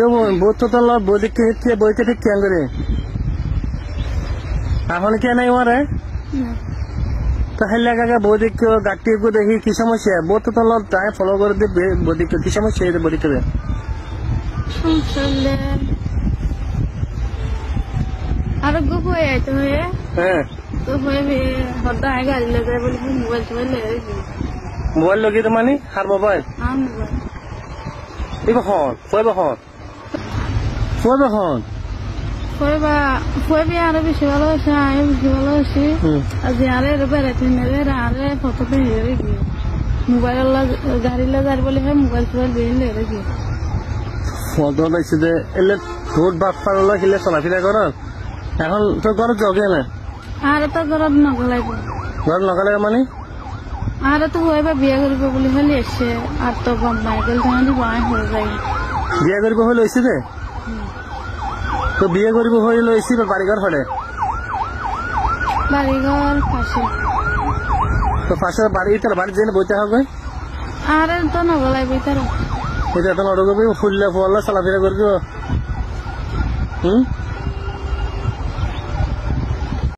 বুড়ো বউ তো বই দেখতে বইতে ঠিক কেন করে এখন কে নাই মারে তো হেলে কাকা বই দেখো গাটি দেখি কি সমস্যা বউ তো তাই ফলো করে দেবে বই দেখো কি সমস্যা বই দেখতে আর গুপ হয়ে যাইতে হয়ে হ্যাঁ গুপ হয়ে হরদা আগে গাড়ি লেগে বলে মোবাইল টোবাইল লেগে মোবাইল লগে তো মানে আর মোবাইল মোবাইল এবার হন ফুয়াবে হন ফুয়ে আরো বেশি ভালোবাসে আমি বেশি ভালোবাসি আর যে আরে বেড়াইতে নেবে আরে ফটোতে হেরে গিয়ে মোবাইল গাড়ি গাড়ি বলে মোবাইল টোবাইল বেরিয়ে লেগে গিয়ে ফটো পাইছে যে এলে তোর বাপ পারলো খেলে চলাফেরা কর এখন তো ঘর জগে না আর তো ঘৰত নগলাইব ঘর নগলে মানে আর তো হয়ে বিয়ে করবো বলে হলে এসে আর তো মাইকেল তোমাদের বাই হয়ে যায় বিয়ে করব হলে হয়েছে যে তো বিয়ে করব হয়ে লইছি বাড়িঘর হলে বাড়িঘর পাশে তো পাশে বাড়ি তার বাড়ি যেন বইতে হবে আর তো নগলাইব তার এটা তো নড় করবি ফুললে ফল চলাফেরা করবি